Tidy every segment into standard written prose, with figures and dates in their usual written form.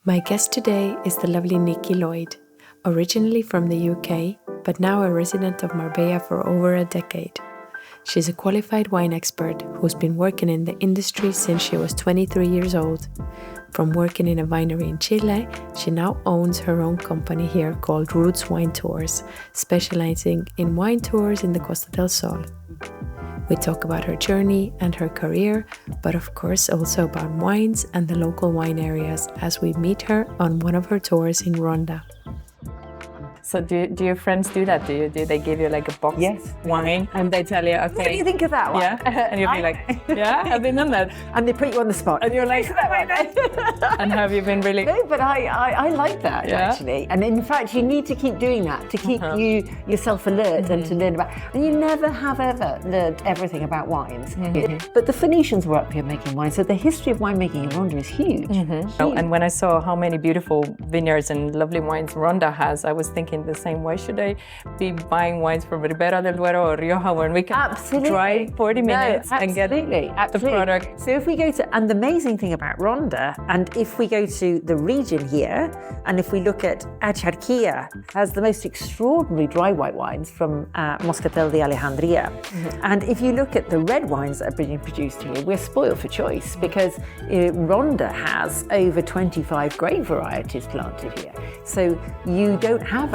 My guest today is the lovely Nicky Lloyd, originally from the UK, but now a resident of Marbella for over a decade. She's a qualified wine expert who's been working in the industry since she was 23 years old. From working in a winery in Chile, she now owns her own company here called Rootz Wine Tours, specialising in wine tours in the Costa del Sol. We talk about her journey and her career, but of course also about wines and the local wine areas as we meet her on one of her tours in Ronda. So do your friends do that? Do they give you like a box of wine and they tell you, okay. What do you think of that one? Yeah, and you'll be like, yeah, I've been on that. And they put you on the spot. And you're like, and have you been really? No, but I like that actually. And in fact, you need to keep doing that to keep yourself alert and to learn about. And you never have ever learned everything about wines. But the Phoenicians were up here making wine, so the history of winemaking in Ronda is huge. Huge. Oh, and when I saw how many beautiful vineyards and lovely wines Ronda has, I was thinking the same. Why should I be buying wines from Ribera del Duero or Rioja when we can drive 40 minutes and get the product? So if we go to, and the amazing thing about Ronda, and if we go to the region here, and if we look at Acharquia, has the most extraordinary dry white wines from Moscatel de Alejandría. And if you look at the red wines that are being produced here, we're spoiled for choice because Ronda has over 25 grape varieties planted here. So you don't have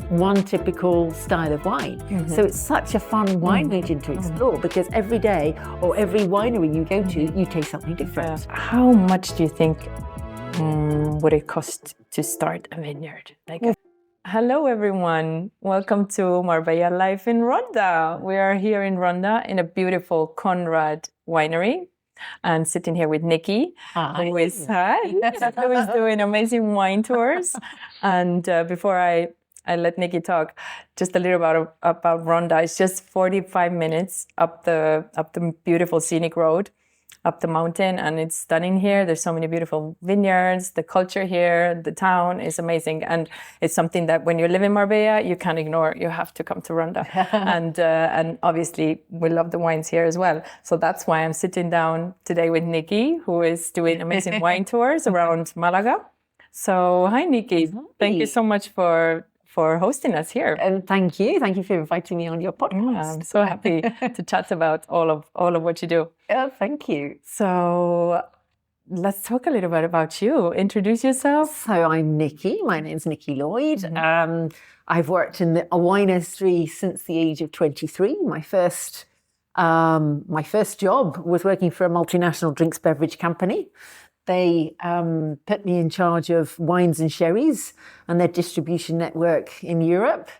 one typical style of wine. So it's such a fun wine region to explore because every day or every winery you go to, you taste something different. How much do you think would it cost to start a vineyard? Hello everyone, welcome to Marbella Life in Ronda. We are here in Ronda in a beautiful Conrad winery. And sitting here with Nicky, who is doing amazing wine tours. And before I let Nicky talk, just a little about Ronda. It's just 45 minutes up the beautiful scenic road, up the mountain, and it's stunning here. There's so many beautiful vineyards. The culture here, the town is amazing, and it's something that when you live in Marbella, you can't ignore. You have to come to Ronda, and obviously we love the wines here as well. So that's why I'm sitting down today with Nicky, who is doing amazing wine tours around Malaga. So hi, Nicky. Thank you so much for hosting us here. And thank you for inviting me on your podcast. I'm so happy to chat about all of what you do. Oh, thank you. So let's talk a little bit about you. Introduce yourself. So I'm Nicky. My name's Nicky Lloyd. I've worked in a wine industry since the age of 23. My first job was working for a multinational drinks beverage company. They put me in charge of wines and sherries and their distribution network in Europe.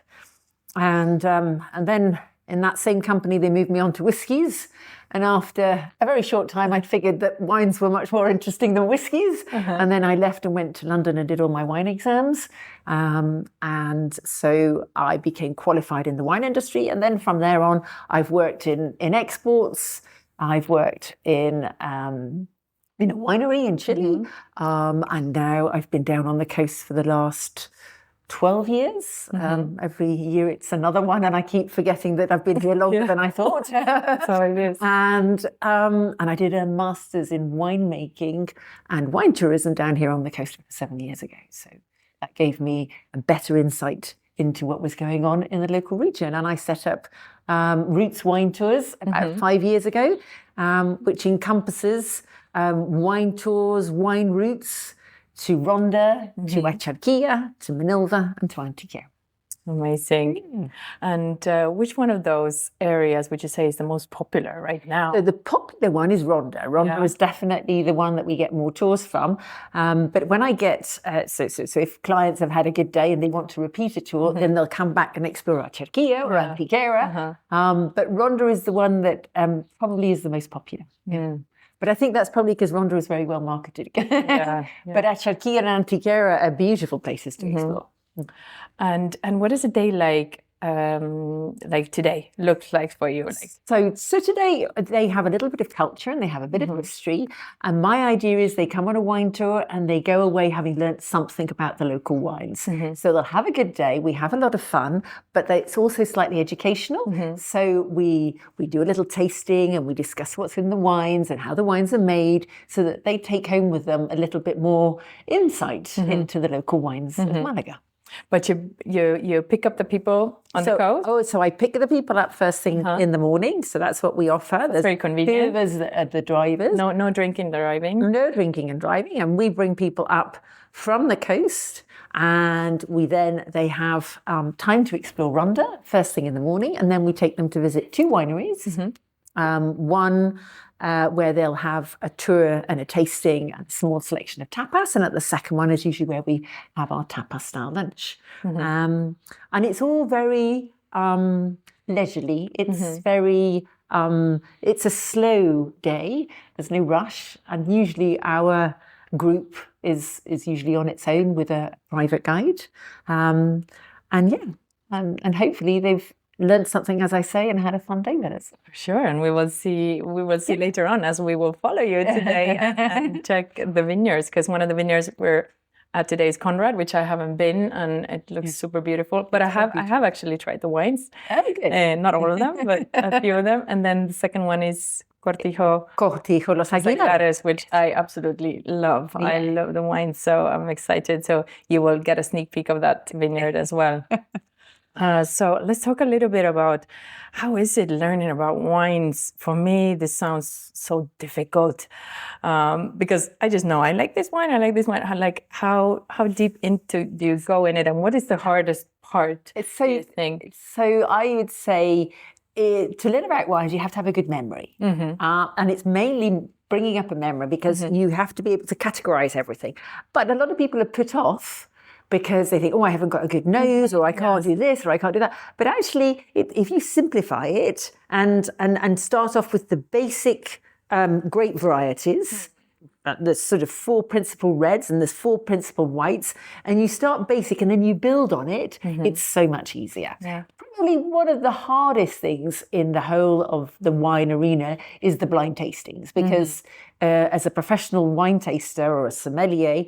And then in that same company, they moved me on to whiskies. And after a very short time, I figured that wines were much more interesting than whiskies. And then I left and went to London and did all my wine exams. And so I became qualified in the wine industry. And then from there on, I've worked in exports. I've worked in a winery in Chile, and now I've been down on the coast for the last 12 years. Every year it's another one, and I keep forgetting that I've been here longer than I thought. So it is. And I did a master's in winemaking and wine tourism down here on the coast 7 years ago. So that gave me a better insight into what was going on in the local region. And I set up Rootz Wine Tours about 5 years ago, which encompasses wine tours, wine routes to Ronda, to Acharquia, to Manilva, and to Antequera. Amazing. And which one of those areas would you say is the most popular right now? So the popular one is Ronda. Ronda is definitely the one that we get more tours from. But when I get, so if clients have had a good day and they want to repeat a tour, then they'll come back and explore Acharquia or Antequera. But Ronda is the one that probably is the most popular. But I think that's probably because Ronda is very well marketed. But Acharquia and Antequera are beautiful places to explore. And what is a day like like today looks like for you? Like, So today they have a little bit of culture and they have a bit of history. And my idea is they come on a wine tour and they go away having learnt something about the local wines. So they'll have a good day. We have a lot of fun, but it's also slightly educational. So we do a little tasting and we discuss what's in the wines and how the wines are made, so that they take home with them a little bit more insight into the local wines of Malaga. but you pick up the people on the coast? So I pick the people up first thing in the morning. So that's what we offer. That's very convenient. There's the drivers. No drinking driving. No drinking and driving. And we bring people up from the coast, and they have time to explore Ronda first thing in the morning. And then we take them to visit 2 wineries. One where they'll have a tour and a tasting and a small selection of tapas. And at the second one is usually where we have our tapas style lunch. And it's all very leisurely. It's very, it's a slow day. There's no rush. And usually our group is usually on its own with a private guide. And hopefully they've learned something, as I say, and had a fun day with us. Sure, and we will see later on, as we will follow you today and check the vineyards, because one of the vineyards we're at today is Conrad, which I haven't been, and it looks super beautiful. But I have actually tried the wines. Oh, good. Not all of them, but a few of them. And then the second one is Cortijo Los Aguilares, which I absolutely love. Yeah. I love the wine, so I'm excited. So you will get a sneak peek of that vineyard as well. So let's talk a little bit about how is it learning about wines. For me, this sounds so difficult because I just know I like this wine. Like how deep into do you go in it, and what is the hardest part? Do you think? So I would say to learn about wines, you have to have a good memory, and it's mainly bringing up a memory because you have to be able to categorize everything. But a lot of people are put off because they think, I haven't got a good nose, or I can't do this, or I can't do that. But actually, if you simplify it and start off with the basic grape varieties, there's sort of 4 principal reds and there's 4 principal whites, and you start basic and then you build on it, it's so much easier. Yeah. Probably one of the hardest things in the whole of the wine arena is the blind tastings, because as a professional wine taster or a sommelier,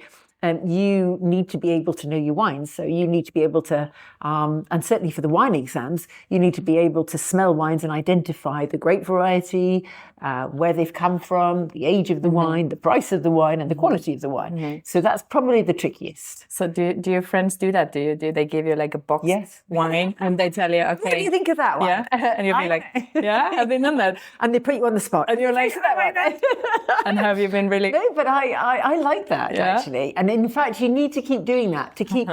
you need to be able to know your wines. So you need to be able to, and certainly for the wine exams, you need to be able to smell wines and identify the grape variety, where they've come from, the age of the wine, the price of the wine, and the quality of the wine. So that's probably the trickiest. So do your friends do that? Do they give you like a box wine and they tell you, okay, what do you think of that one? Yeah, and you'll be like, yeah, have they done that? And they put you on the spot. And you're like, and have you been really? No, but I like that actually. And in fact, you need to keep doing that to keep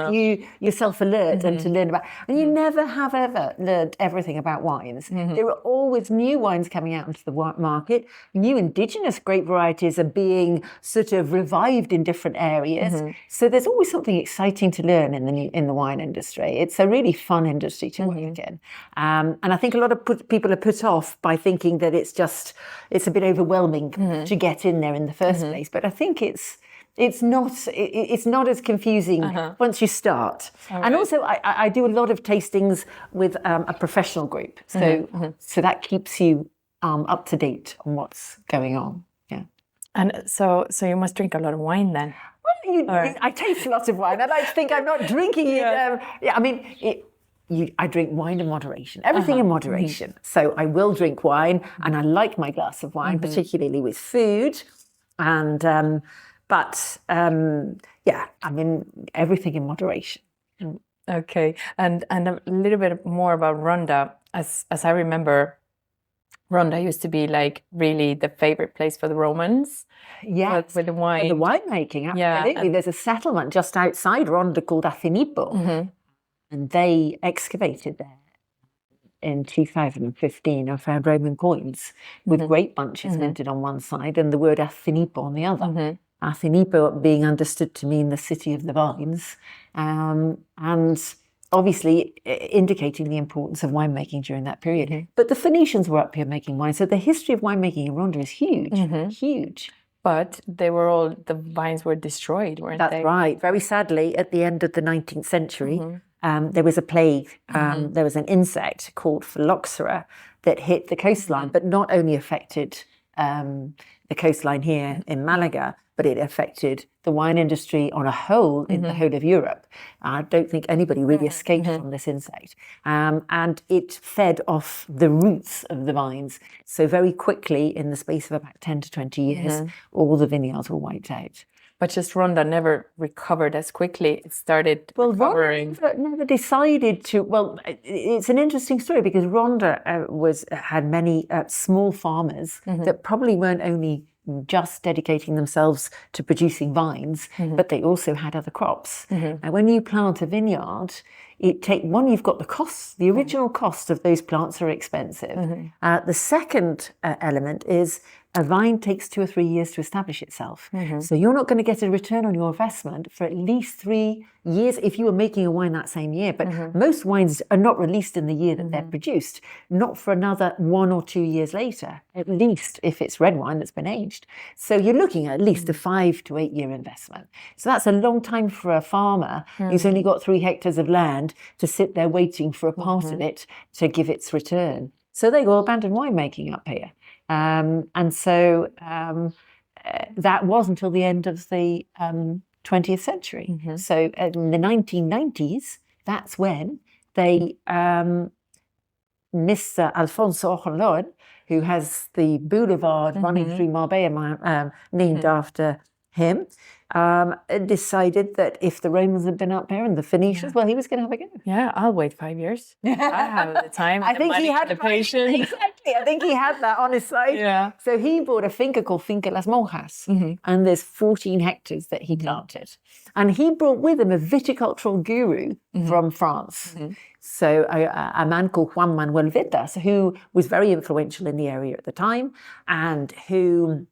yourself alert and to learn about. And you never have ever learned everything about wines. There are always new wines coming out into the market. New indigenous grape varieties are being sort of revived in different areas. So there's always something exciting to learn in the wine industry. It's a really fun industry to work in. And I think a lot of people are put off by thinking that it's a bit overwhelming to get in there in the first place. But I think it's not as confusing once you start. And also I do a lot of tastings with a professional group. So that keeps you up to date on what's going on. Yeah. And so you must drink a lot of wine then. Well, I taste lots of wine. I like to think I'm not drinking it. I mean, I drink wine in moderation, everything in moderation. So I will drink wine, and I like my glass of wine, particularly with food. And I mean, everything in moderation. Okay, and a little bit more about Ronda. As I remember, Ronda used to be like really the favorite place for the Romans. Yes, with the wine. For the winemaking, absolutely. There's a settlement just outside Ronda called Acinipo, and they excavated there in 2015 and found Roman coins with grape bunches minted on one side and the word Acinipo on the other. Acinipo being understood to mean the city of the vines, and obviously indicating the importance of winemaking during that period. But the Phoenicians were up here making wine, so the history of winemaking in Ronda is huge, huge. But the vines were destroyed, weren't they? That's right. Very sadly, at the end of the 19th century, there was a plague. There was an insect called phylloxera that hit the coastline, but not only affected the coastline here in Malaga, but it affected the wine industry on a whole in the whole of Europe. I don't think anybody really escaped from this insect. And it fed off the roots of the vines. So very quickly, in the space of about 10 to 20 years, all the vineyards were wiped out. But just Ronda never recovered as quickly. It started recovering. Ronda never decided to. Well, it's an interesting story because Ronda had many small farmers that probably weren't only just dedicating themselves to producing vines, but they also had other crops. And when you plant a vineyard, you've got the costs. The original cost of those plants are expensive. The second element is a vine takes 2 or 3 years to establish itself. So you're not going to get a return on your investment for at least 3 years if you were making a wine that same year. But most wines are not released in the year that they're produced, not for another 1 or 2 years later, at least if it's red wine that's been aged. So you're looking at least a 5 to 8 year investment. So that's a long time for a farmer who's only got 3 hectares of land to sit there waiting for a part of it to give its return. So they go abandon winemaking up here. And so that was until the end of the 20th century. So in the 1990s, that's when they, Mr. Alfonso Ojonlon, who has the boulevard running through Marbella, named after him, decided that if the Romans had been up there and the Phoenicians, well, he was going to have a go. Yeah, I'll wait 5 years. I have the time, I think money, he had the patience. Exactly. I think he had that on his side. Yeah. So he bought a finca called Finca Las Monjas, and there's 14 hectares that he planted. And he brought with him a viticultural guru from France. So a man called Juan Manuel Vitas, who was very influential in the area at the time and who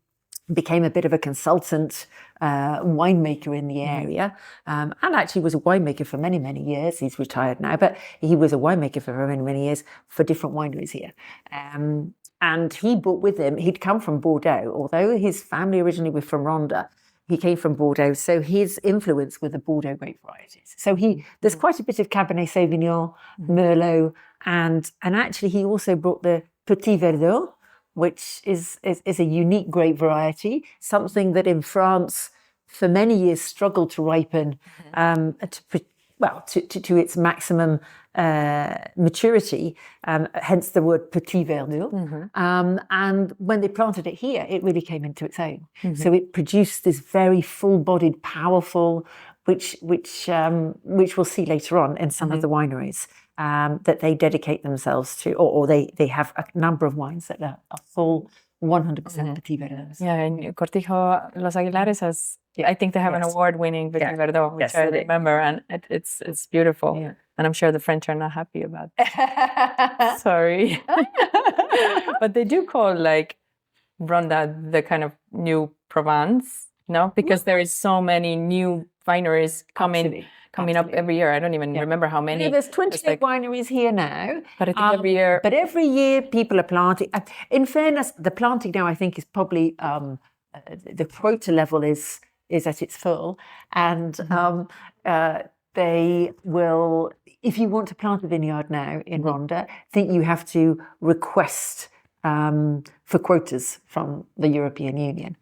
became a bit of a consultant winemaker in the area, and actually was a winemaker for many, many years. He's retired now, but he was a winemaker for many, many years for different wineries here. And he brought with him, he'd come from Bordeaux, although his family originally were from Ronda. He came from Bordeaux, so his influence were the Bordeaux grape varieties. So there's quite a bit of Cabernet Sauvignon, Merlot, and actually he also brought the Petit Verdot, which is a unique grape variety, something that in France for many years struggled to ripen to its maximum maturity, hence the word Petit Verdot. And when they planted it here, it really came into its own. So it produced this very full-bodied, powerful, which we'll see later on in some of the wineries. That they dedicate themselves to, or they have a number of wines that are full 100% Petit Verdot. Yeah, and Cortijo Los Aguilares has, I think they have an award-winning Petit Verdot, which I remember, and it's beautiful. Yeah. And I'm sure the French are not happy about that. Sorry. But they do call like Ronda the kind of new Provence, no? Because there is so many new wineries coming up every year. I don't even remember how many. Yeah, there's 28 wineries here now. But I think every year... But every year people are planting. In fairness, the planting now I think is probably, the quota level is at its full. And they will, if you want to plant a vineyard now in Ronda, I think you have to request for quotas from the European Union.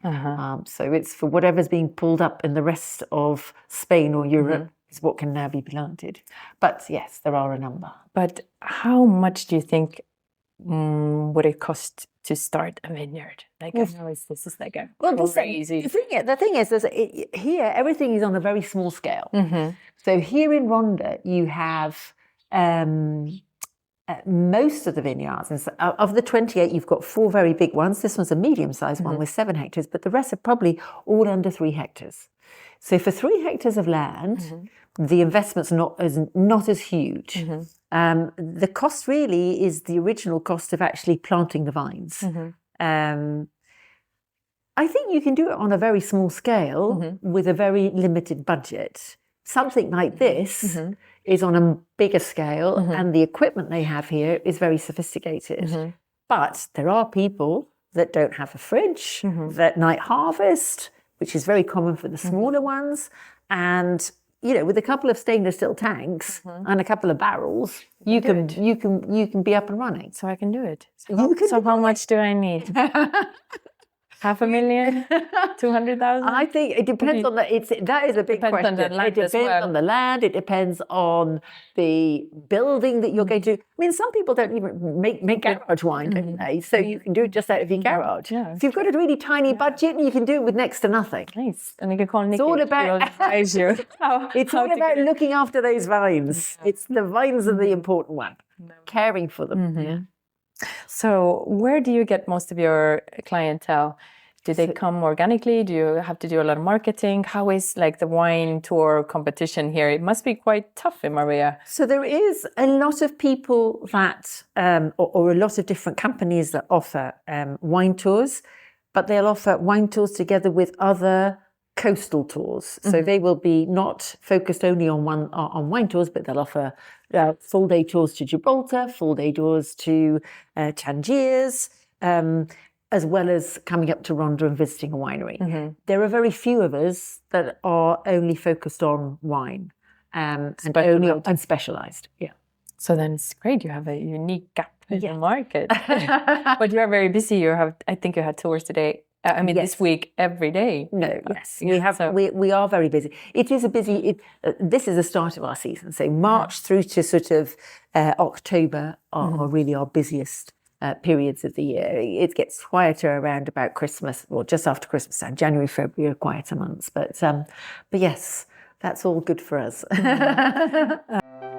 So it's for whatever's being pulled up in the rest of Spain or Europe is what can now be planted. But yes, there are a number. But how much do you think would it cost to start a vineyard? Like, I know this is like a crazy... The thing is here, everything is on a very small scale. So here in Ronda, you have... most of the vineyards, and so of the 28, you've got 4 very big ones. This one's a medium-sized one with 7 hectares, but the rest are probably all under 3 hectares. So for 3 hectares of land, the investment's not as huge. The cost really is the original cost of actually planting the vines. I think you can do it on a very small scale with a very limited budget. Something like this is on a bigger scale, and the equipment they have here is very sophisticated. But there are people that don't have a fridge, that night harvest, which is very common for the smaller ones, and with a couple of stainless steel tanks and a couple of barrels, you can be up and running. So I can do it. So how much do I need? 500,000, 200,000. I think it depends on that is a big Depends question. on the land It as depends well. on the land. It depends on the building that you're going to. I mean, some people don't even make garage wine, don't they? So you can do it just out of your garage. Yeah. If you've got a really tiny budget, you can do it with next to nothing. Nice. And you can call Nicky. It's all about. It's all about looking after those vines. It's the vines are the important one. Caring for them. Yeah. So where do you get most of your clientele? Do they come organically? Do you have to do a lot of marketing? How is like the wine tour competition here? It must be quite tough in Marbella. So there is a lot of people that, or a lot of different companies that offer wine tours, but they'll offer wine tours together with other coastal tours. So they will be not focused only on wine tours, but they'll offer full day tours to Gibraltar, full day tours to Tangiers, as well as coming up to Ronda and visiting a winery. There are very few of us that are only focused on wine and specialised. Yeah. So then it's great. You have a unique gap in the market. But you are very busy. I think you had tours today. This week, every day. No, yes, we are very busy. It is a busy. This is the start of our season, so March through to sort of October are really our busiest periods of the year. It gets quieter around about Christmas, or just after Christmas, and January, February are quieter months. But yes, that's all good for us.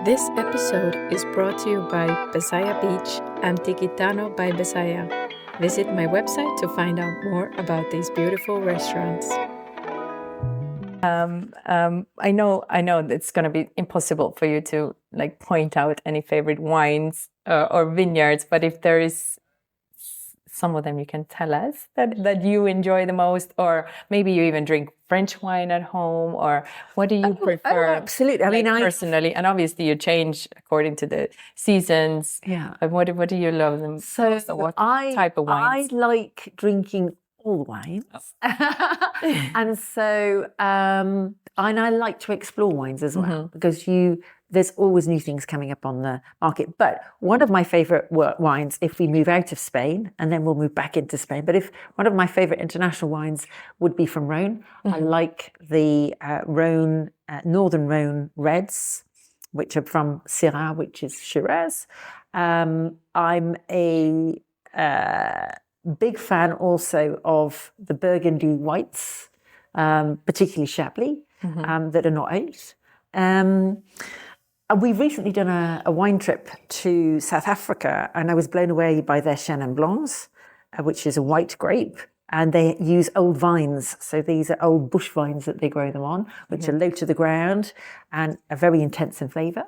This episode is brought to you by Besaya Beach and Tiquitano by Besaya. Visit my website to find out more about these beautiful restaurants. I know it's going to be impossible for you to like point out any favorite wines or vineyards, but if there is some of them you can tell us that you enjoy the most, or maybe you even drink French wine at home, or what do you prefer? Oh, absolutely. I mean, personally, and obviously you change according to the seasons. Yeah. But what do you love them? So what type of wines? I like drinking all wines, and so and I like to explore wines as well, because there's always new things coming up on the market. But one of my favorite wines, if we move out of Spain, and then we'll move back into Spain, but if one of my favorite international wines would be from Rhone. I like the Rhone, Northern Rhone Reds, which are from Syrah, which is Shiraz. I'm a big fan also of the Burgundy whites, particularly Chablis, that are not aged. We've recently done a wine trip to South Africa, and I was blown away by their Chenin Blancs, which is a white grape, and they use old vines. So these are old bush vines that they grow them on, which are low to the ground and are very intense in flavour.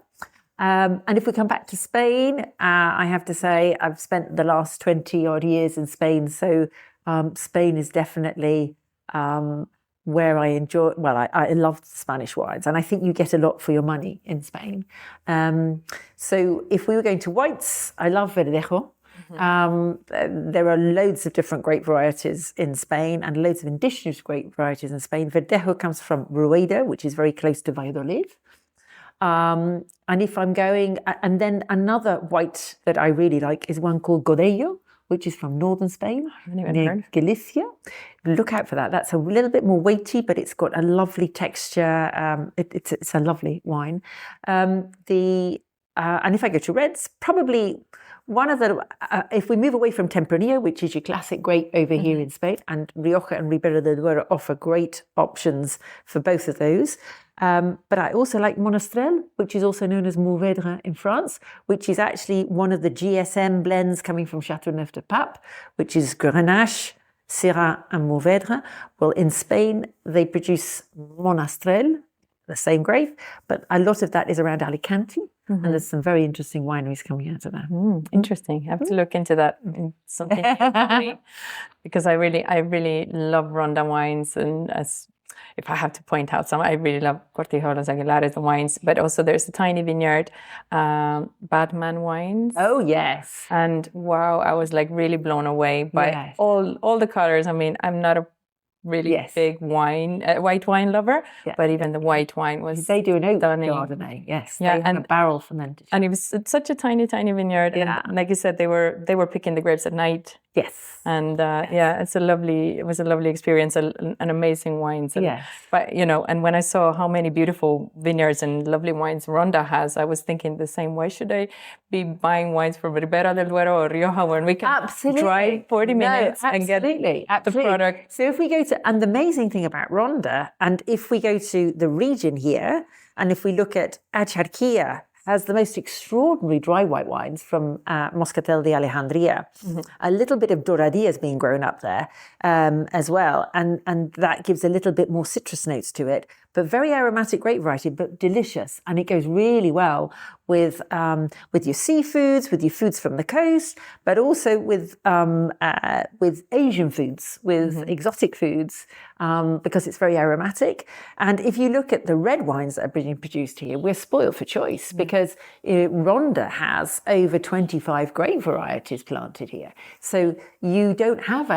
And if we come back to Spain, I have to say I've spent the last 20 odd years in Spain. So Spain is definitely where I enjoy, I love Spanish wines, and I think you get a lot for your money in Spain. So if we were going to whites, I love Verdejo. There are loads of different grape varieties in Spain and loads of indigenous grape varieties in Spain. Verdejo comes from Rueda, which is very close to Valladolid. And if I'm going, and then another white that I really like is one called Godello, which is from northern Spain, near Galicia. Look out for that. That's a little bit more weighty, but it's got a lovely texture. It's a lovely wine. And if I go to reds, probably one of the, if we move away from Tempranillo, which is your classic grape over here in Spain, and Rioja and Ribera del Duero offer great options for both of those. But I also like Monastrell, which is also known as Mourvèdre in France, which is actually one of the GSM blends coming from Châteauneuf-du-Pape, which is Grenache, Syrah and Mourvèdre. Well, in Spain, they produce Monastrell, the same grape, but a lot of that is around Alicante, and there's some very interesting wineries coming out of that. Interesting. I have to look into that in something because I really love Ronda wines, and as if I have to point out some, I really love Cortijolos Aguilares, the wines, but also there's a tiny vineyard, Batman Wines. Oh, yes. And wow, I was like really blown away by all the colors. I mean, I'm not a really big white wine lover, but even the white wine was They do an oak stunning. Chardonnay, yes. Yeah, they have a barrel fermented. And it was such a tiny vineyard. Yeah. And like you said, they were picking the grapes at night. Yes. And it was a lovely experience, an amazing wines. And, but and when I saw how many beautiful vineyards and lovely wines Ronda has, I was thinking the same. Why should I be buying wines from Ribera del Duero or Rioja when we can drive 40 minutes and get the product? So if we go to, and the amazing thing about Ronda, and if we go to the region here, and if we look at Acharquia, has the most extraordinary dry white wines from Moscatel de Alejandría. A little bit of Doradía is being grown up there as well. And that gives a little bit more citrus notes to it, but very aromatic grape variety, but delicious. And it goes really well with your seafoods, with your foods from the coast, but also with Asian foods, with exotic foods, because it's very aromatic. And if you look at the red wines that are being produced here, we're spoiled for choice because Ronda has over 25 grape varieties planted here. So you don't have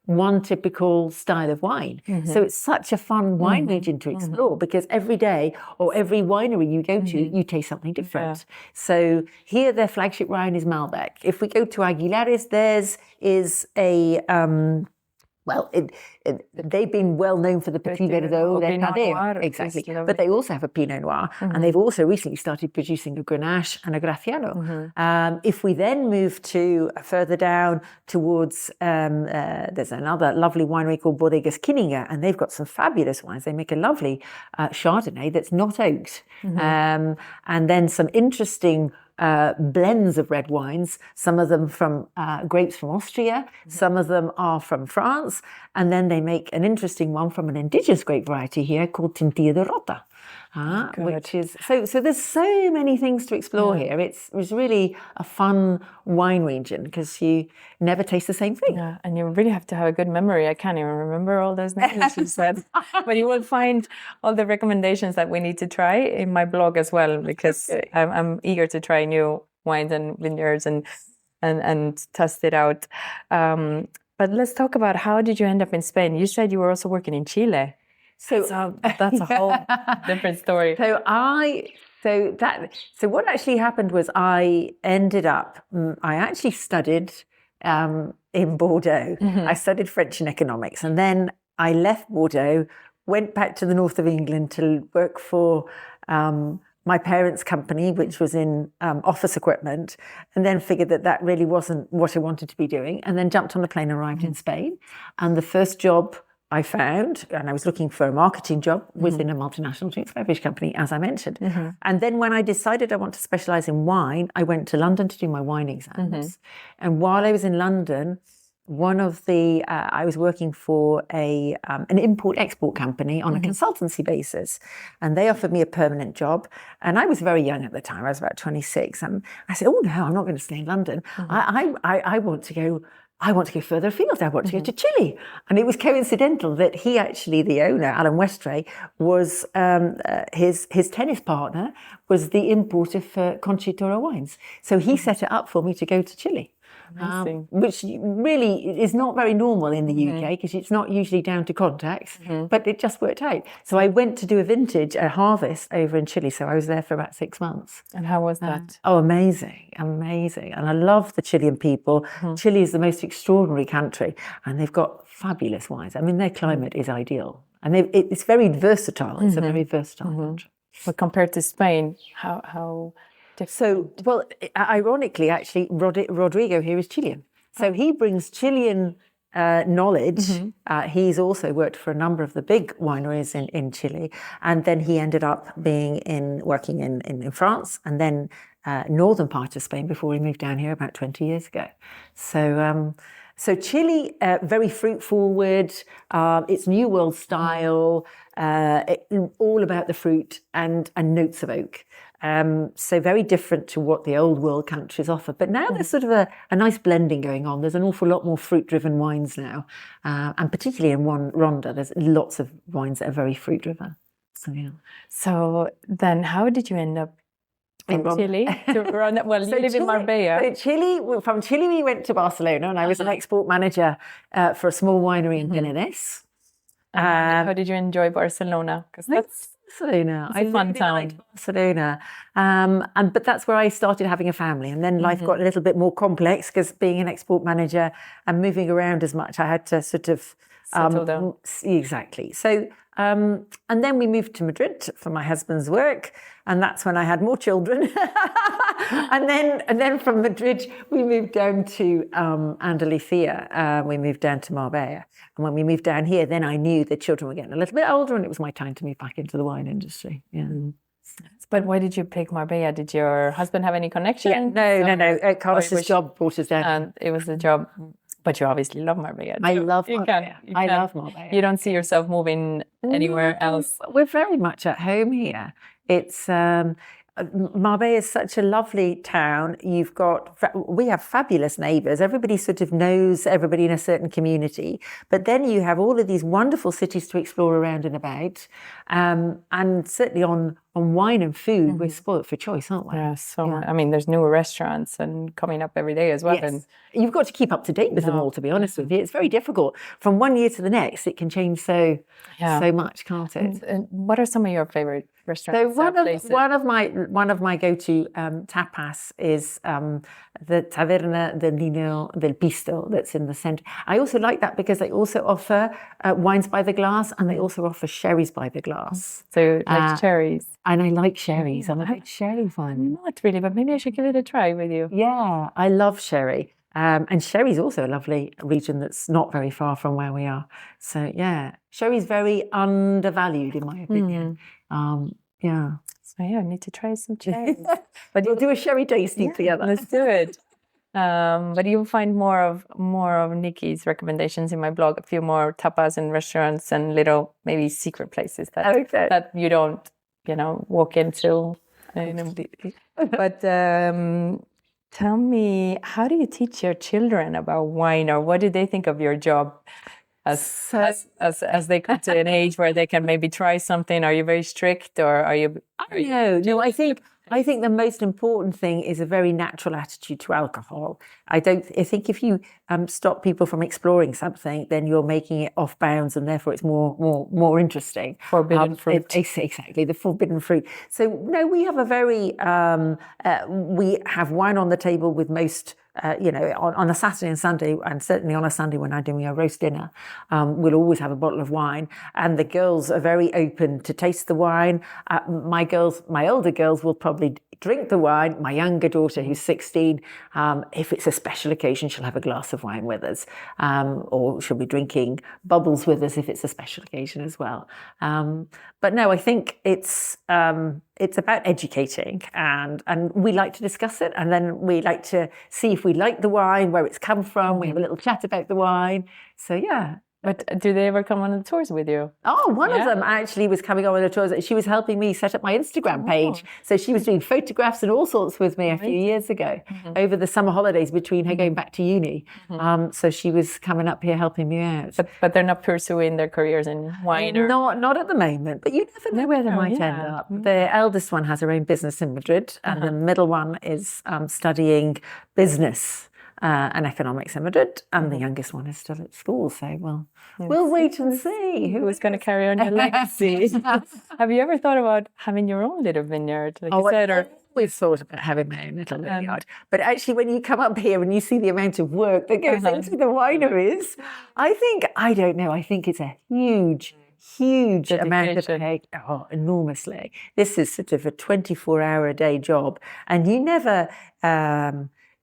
one typical style of wine. So it's such a fun wine region to explore because every day or every winery you go to, you taste something different. So here their flagship wine is Malbec. If we go to Aguilares, theirs is they've been well known for the Petit Verdot, their Tadeo, exactly. But they also have a Pinot Noir, and they've also recently started producing a Grenache and a Graciano. If we then move to further down towards, there's another lovely winery called Bodegas Kinninger, and they've got some fabulous wines. They make a lovely Chardonnay that's not oaked, and then some interesting blends of red wines, some of them from grapes from Austria, some of them are from France, and then they make an interesting one from an indigenous grape variety here called Tintilla de Rota. Which is so there's so many things to explore here. It's really a fun wine region because you never taste the same thing. Yeah, and you really have to have a good memory. I can't even remember all those names you said, but you will find all the recommendations that we need to try in my blog as well because I'm eager to try new wines and vineyards and test it out. But let's talk about how did you end up in Spain? You said you were also working in Chile. So that's a whole different story. So what actually happened was I actually studied in Bordeaux. I studied French and economics, and then I left Bordeaux, went back to the north of England to work for my parents' company, which was in office equipment, and then figured that really wasn't what I wanted to be doing, and then jumped on a plane and arrived in Spain. And the first job I found, and I was looking for a marketing job within a multinational drinks beverage company, as I mentioned. And then when I decided I want to specialise in wine, I went to London to do my wine exams. And while I was in London, I was working for an import-export company on a consultancy basis, and they offered me a permanent job. And I was very young at the time; I was about 26, and I said, "Oh no, I'm not going to stay in London. I want to go." I want to go further afield. I want to go to Chile. And it was coincidental that he actually, the owner, Alan Westray, was his tennis partner was the importer for Conchitora wines. So he set it up for me to go to Chile. Which really is not very normal in the UK because it's not usually down to contacts, but it just worked out. So I went to do a harvest over in Chile. So I was there for about 6 months. And how was that? Amazing. And I love the Chilean people. Chile is the most extraordinary country, and they've got fabulous wines. I mean, their climate is ideal, and it's very versatile. It's a very versatile country. But compared to Spain, how So, well, ironically, actually, Rodrigo here is Chilean. So he brings Chilean knowledge. He's also worked for a number of the big wineries in Chile. And then he ended up working in France and then northern part of Spain before he moved down here about 20 years ago. So Chile, very fruit forward. It's New World style, all about the fruit and notes of oak. So very different to what the old world countries offer. But now there's sort of a nice blending going on. There's an awful lot more fruit-driven wines now. And particularly in Ronda, there's lots of wines that are very fruit-driven. So then how did you end up in Chile to Ronda? Well, you live in Marbella. So from Chile we went to Barcelona, and I was an export manager for a small winery in Benares. How did you enjoy Barcelona? Because that's Barcelona. a fun really town. liked Barcelona. But that's where I started having a family. And then life got a little bit more complex because being an export manager and moving around as much, I had to sort of Settle down. Exactly. So, and then we moved to Madrid for my husband's work, and that's when I had more children. and then from Madrid we moved down to Andalusia. We moved down to Marbella, and when we moved down here, then I knew the children were getting a little bit older, and it was my time to move back into the wine industry. Yeah. But why did you pick Marbella? Did your husband have any connection? Yeah, no. Carlos's job brought us down. And it was the job. But you obviously love Marbella. I love Marbella. I love Marbella. You don't see yourself moving anywhere else. We're very much at home here. It's Marbella is such a lovely town. We have fabulous neighbours. Everybody sort of knows everybody in a certain community. But then you have all of these wonderful cities to explore around and about. And certainly on wine and food, we're spoilt for choice, aren't we? Yeah, I mean, there's newer restaurants and coming up every day as well. Yes. And you've got to keep up to date with them all, to be honest with you. It's very difficult. From one year to the next, it can change so much, can't it? And what are some of your favorite restaurants? So one of my go-to tapas is the Taverna del Nino del Pisto that's in the centre. I also like that because they also offer wines by the glass, and they also offer sherries by the glass. So like cherries. And I like sherries. I'm a big sherry fan. Not really, but maybe I should give it a try with you. Yeah, I love sherry. And sherry's also a lovely region that's not very far from where we are. So yeah, sherry's very undervalued in my opinion. Yeah. So I need to try some cherries. But we'll do a sherry tasting together. Let's do it. But you'll find more of Nicky's recommendations in my blog. A few more tapas and restaurants and little maybe secret places that you don't walk into. But tell me, how do you teach your children about wine, or what do they think of your job as they come to an age where they can maybe try something? Are you very strict, or are you? No. I think the most important thing is a very natural attitude to alcohol. I think if you stop people from exploring something, then you're making it off bounds, and therefore it's more interesting. Forbidden fruit. Exactly, the forbidden fruit. So no, we have we have wine on the table with most. On a Saturday and Sunday, and certainly on a Sunday when I'm doing a roast dinner, we'll always have a bottle of wine, and the girls are very open to taste the wine. My older girls will probably drink the wine. My younger daughter, who's 16, if it's a special occasion, she'll have a glass of wine with us, or she'll be drinking bubbles with us if it's a special occasion as well. But no, I think it's about educating, and we like to discuss it, and then we like to see if we like the wine, where it's come from. We have a little chat about the wine. So yeah. But do they ever come on the tours with you? Oh, one of them actually was coming on the tours. She was helping me set up my Instagram page. So she was doing photographs and all sorts with me a few years ago over the summer holidays between her going back to uni. So she was coming up here helping me out. But they're not pursuing their careers in wine? Not at the moment, but you never know where they might end up. The eldest one has her own business in Madrid, and the middle one is studying business and economics in Madrid, and the youngest one is still at school. So, we'll wait and see who's going to carry on your legacy. Have you ever thought about having your own little vineyard, like you said? Or we've thought about having my own little vineyard, but actually, when you come up here and you see the amount of work that goes into the wineries, I think it's a huge amount of pay. Oh, enormously. This is sort of a 24-hour-a-day job, and you never.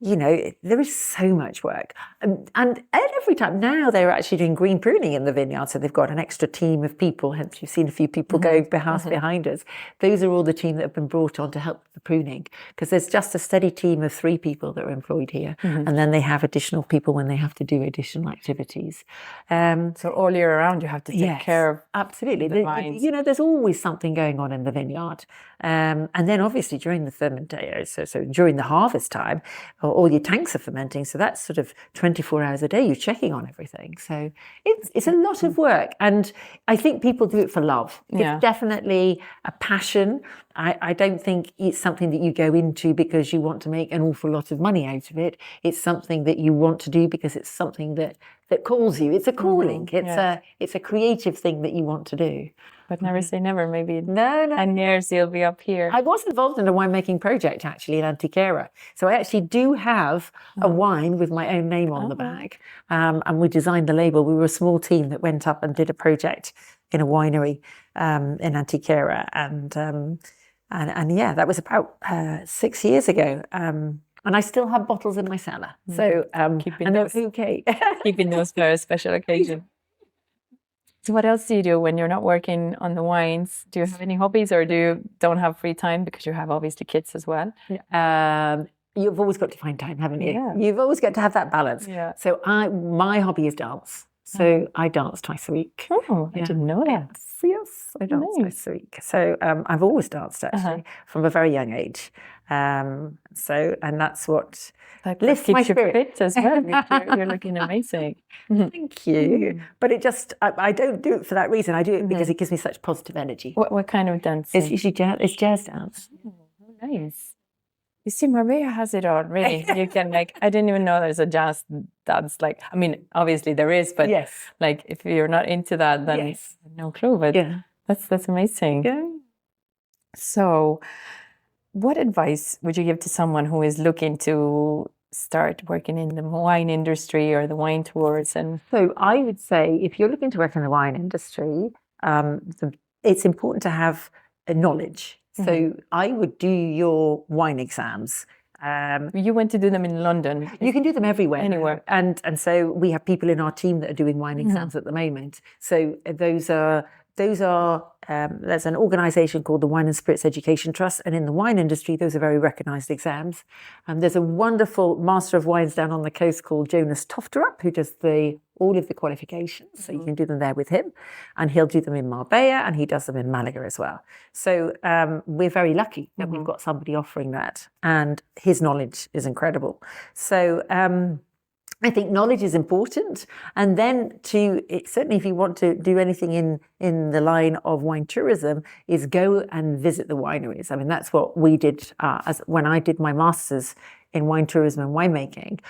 There is so much work. And every time now they're actually doing green pruning in the vineyard. So they've got an extra team of people. Hence, you've seen a few people go behind us. Those are all the team that have been brought on to help the pruning, because there's just a steady team of 3 people that are employed here. And then they have additional people when they have to do additional activities. So all year round you have to take care of absolutely. the vines. There's always something going on in the vineyard. And then obviously during the fermentation, so during the harvest time, all your tanks are fermenting. So that's sort of 24 hours a day you're checking on everything. So it's a lot of work. And I think people do it for love. It's definitely a passion. I don't think it's something that you go into because you want to make an awful lot of money out of it. It's something that you want to do because it's something that that calls you. It's a calling. Yes. It's a creative thing that you want to do. But never say never. Maybe in No. 10 years you'll be up here. I was involved in a winemaking project actually in Antequera. So I actually do have a wine with my own name on the bag. And we designed the label. We were a small team that went up and did a project in a winery in Antequera. And yeah, that was about 6 years ago. And I still have bottles in my cellar. So Keeping those, okay. keeping those for a special occasion. So what else do you do when you're not working on the wines? Do you have any hobbies, or do you don't have free time because you have obviously kids as well? You've always got to find time, haven't you? Yeah. You've always got to have that balance. Yeah. So my hobby is dance. So I dance twice a week. Oh, I didn't know that. Yes, I dance twice a week. So I've always danced actually from a very young age. And that's what That lifts keeps my you spirit. fit as well. You're looking amazing. Thank you. But it just, I don't do it for that reason. I do it because it gives me such positive energy. What kind of dance? It's usually it's jazz dance. Nice. You see, Marbella has it all, really. You can I didn't even know there's a jazz dance. I mean, obviously there is, but Yes. if you're not into that, then Yes. no clue. But that's amazing. Yeah. So, what advice would you give to someone who is looking to start working in the wine industry or the wine tours? And So I would say if you're looking to work in the wine industry, it's important to have a knowledge. So I would do your wine exams. you went to do them in London. You can do them everywhere. Anywhere. And so we have people in our team that are doing wine exams at the moment. So those are there's an organisation called the Wine and Spirits Education Trust, and in the wine industry, those are very recognised exams. And there's a wonderful Master of Wines down on the coast called Jonas Tofterup, who does all of the qualifications. So you can do them there with him, and he'll do them in Marbella, and he does them in Malaga as well. So we're very lucky that we've got somebody offering that, and his knowledge is incredible. So I think knowledge is important, and then certainly if you want to do anything in the line of wine tourism, is go and visit the wineries. I mean, that's what we did when I did my master's in wine tourism and winemaking.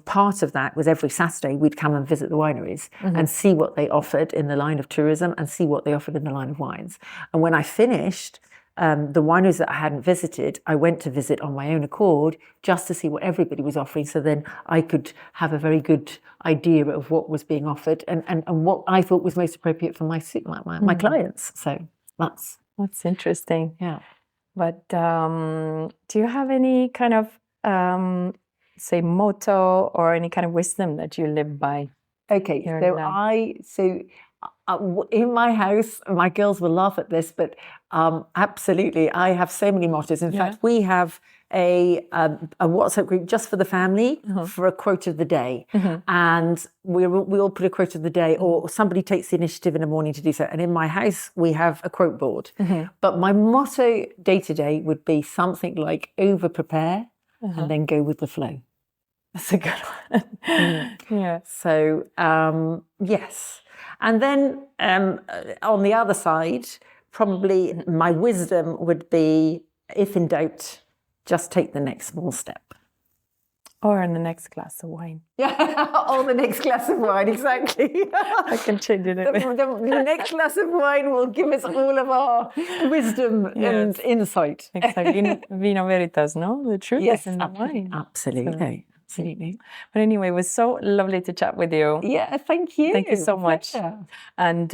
Part of that was every Saturday we'd come and visit the wineries and see what they offered in the line of tourism and see what they offered in the line of wines. And when I finished, the wineries that I hadn't visited, I went to visit on my own accord just to see what everybody was offering. So then I could have a very good idea of what was being offered and what I thought was most appropriate for my clients. So that's interesting. Yeah. But do you have any kind of say motto or any kind of wisdom that you live by? Okay, in my house, my girls will laugh at this, but absolutely, I have so many mottos. In fact, we have a WhatsApp group just for the family for a quote of the day, and we all put a quote of the day, or somebody takes the initiative in the morning to do so. And in my house, we have a quote board. But my motto day to day would be something like over prepare and then go with the flow. That's a good one. Yeah. So yes. And then on the other side, probably my wisdom would be, if in doubt, just take the next small step. Or in the next glass of wine. Yeah, or the next glass of wine, exactly. I can change it. The next glass of wine will give us all of our wisdom and insight. Exactly. Vino veritas, no? The truth is in the wine. Absolutely. Absolutely. But anyway, it was so lovely to chat with you. Yeah, thank you. Thank you so much. And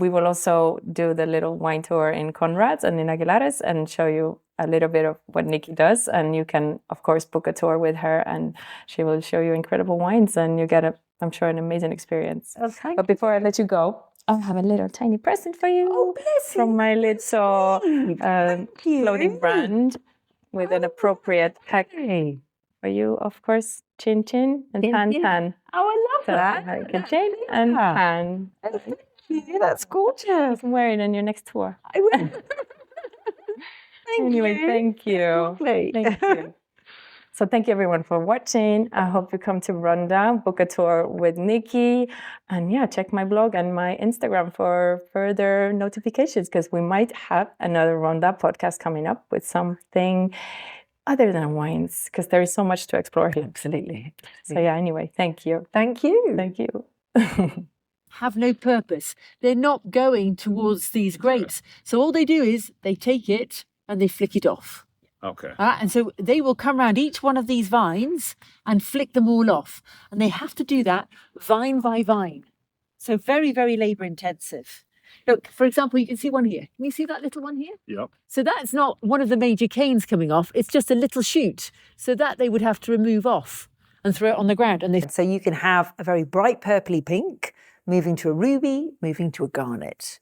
we will also do the little wine tour in Conrad's and in Aguilares and show you a little bit of what Nicky does. And you can, of course, book a tour with her and she will show you incredible wines and you get, I'm sure, an amazing experience. Okay. But before I let you go, I have a little tiny present for you. Oh, bless you. From my little clothing brand with an appropriate pack. For you, of course, chin chin and tan tan. Oh, I love that. Like a chin and tan. Yeah, that's gorgeous. I'm wearing on your next tour. I will. Thank you. Lovely. Thank you. So thank you everyone for watching. I hope you come to Ronda, book a tour with Nicky, and check my blog and my Instagram for further notifications because we might have another Ronda podcast coming up with something other than wines? Because there is so much to explore here. Absolutely. So yeah, anyway, thank you. Thank you. Thank you. Have no purpose. They're not going towards these grapes. So all they do is they take it and they flick it off. Okay. And so they will come around each one of these vines and flick them all off. And they have to do that vine by vine. So very, very labour intensive. Look, for example, you can see one here. Can you see that little one here? Yep. So that's not one of the major canes coming off. It's just a little shoot. So that they would have to remove off and throw it on the ground. And so you can have a very bright purpley pink, moving to a ruby, moving to a garnet.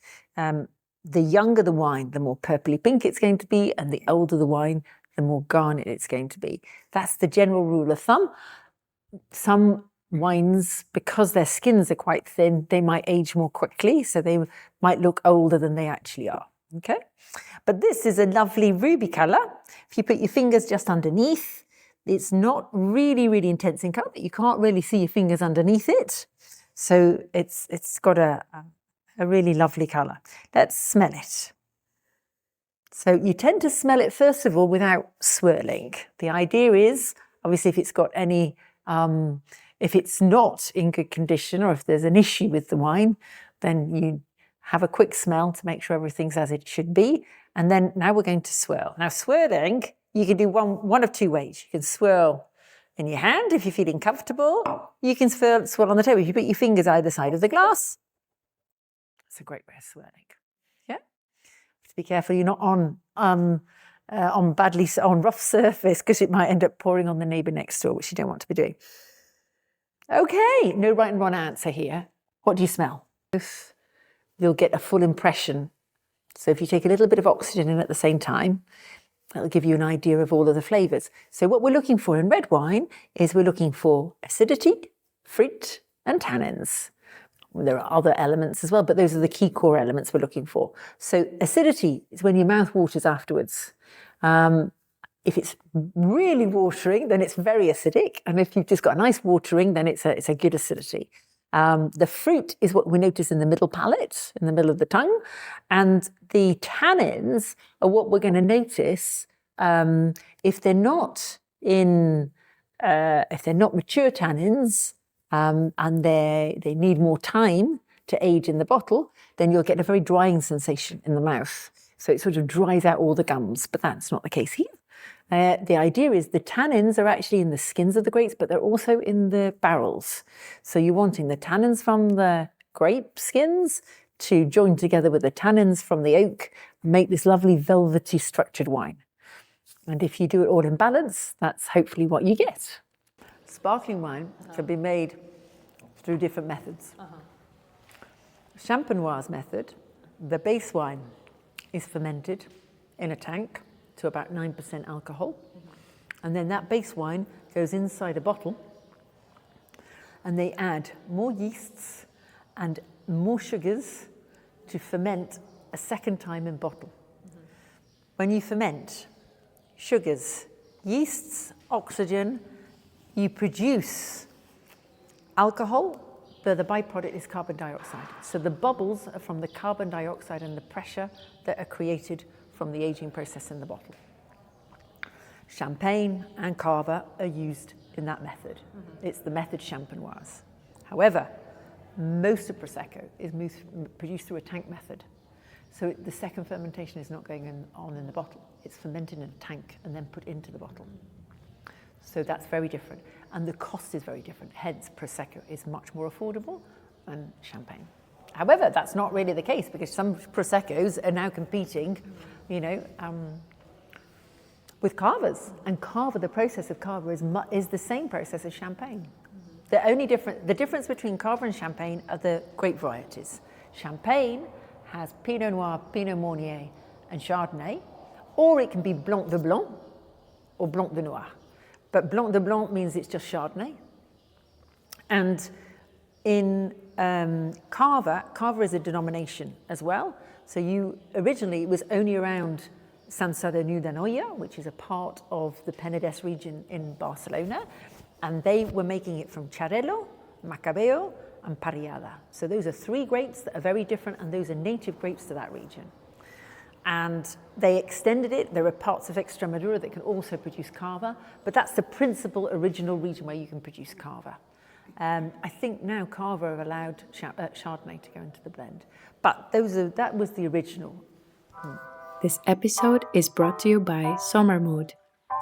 The younger the wine, the more purpley pink it's going to be, and the older the wine, the more garnet it's going to be. That's the general rule of thumb. Some wines, because their skins are quite thin, they might age more quickly, so they might look older than they actually are. Okay, but this is a lovely ruby colour. If you put your fingers just underneath, it's not really, really intense in colour, but you can't really see your fingers underneath it. So it's got a really lovely colour. Let's smell it. So you tend to smell it first of all without swirling. The idea is, obviously, if it's got any, if it's not in good condition or if there's an issue with the wine, then you have a quick smell to make sure everything's as it should be. And then now we're going to swirl. Now swirling, you can do one of two ways. You can swirl in your hand if you're feeling comfortable. You can swirl on the table. If you put your fingers either side of the glass, that's a great way of swirling. Yeah, to be careful you're not on rough surface, because it might end up pouring on the neighbour next door, which you don't want to be doing. Okay, no right and wrong answer here. What do you smell? You'll get a full impression. So if you take a little bit of oxygen in at the same time, that'll give you an idea of all of the flavours. So what we're looking for in red wine is we're looking for acidity, fruit, and tannins. There are other elements as well, but those are the key core elements we're looking for. So acidity is when your mouth waters afterwards. If it's really watering, then it's very acidic. And if you've just got a nice watering, then it's a good acidity. The fruit is what we notice in the middle palate, in the middle of the tongue. And the tannins are what we're going to notice if they're not mature tannins, and they need more time to age in the bottle, then you'll get a very drying sensation in the mouth. So it sort of dries out all the gums, but that's not the case here. The idea is the tannins are actually in the skins of the grapes, but they're also in the barrels. So you're wanting the tannins from the grape skins to join together with the tannins from the oak, make this lovely velvety structured wine. And if you do it all in balance, that's hopefully what you get. Sparkling wine can be made through different methods. Champenoise method, the base wine is fermented in a tank to about 9% alcohol. And then that base wine goes inside a bottle and they add more yeasts and more sugars to ferment a second time in bottle. When you ferment sugars, yeasts, oxygen, you produce alcohol, but the byproduct is carbon dioxide. So the bubbles are from the carbon dioxide and the pressure that are created from the aging process in the bottle. Champagne and cava are used in that method. It's the method champenoise. However, most of Prosecco is produced through a tank method. So the second fermentation is not going on in the bottle. It's fermented in a tank and then put into the bottle. So that's very different. And the cost is very different. Hence, Prosecco is much more affordable than champagne. However, that's not really the case, because some Proseccos are now competing, with cavas. And cava, the process of cava is the same process as champagne. The difference between cava and champagne are the grape varieties. Champagne has Pinot Noir, Pinot Meunier, and Chardonnay, or it can be Blanc de Blanc or Blanc de Noir. But Blanc de Blanc means it's just Chardonnay. And in cava is a denomination as well. So originally it was only around Sant Sadurní d'Anoia, which is a part of the Penedès region in Barcelona. And they were making it from Xarel·lo, Macabeo, and Parellada. So those are three grapes that are very different, and those are native grapes to that region. And they extended it. There are parts of Extremadura that can also produce cava, but that's the principal original region where you can produce cava. I think now cava have allowed Chardonnay to go into the blend, but that was the original. This episode is brought to you by Summer Mood,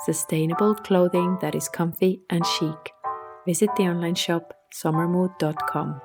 sustainable clothing that is comfy and chic. Visit the online shop summermood.com.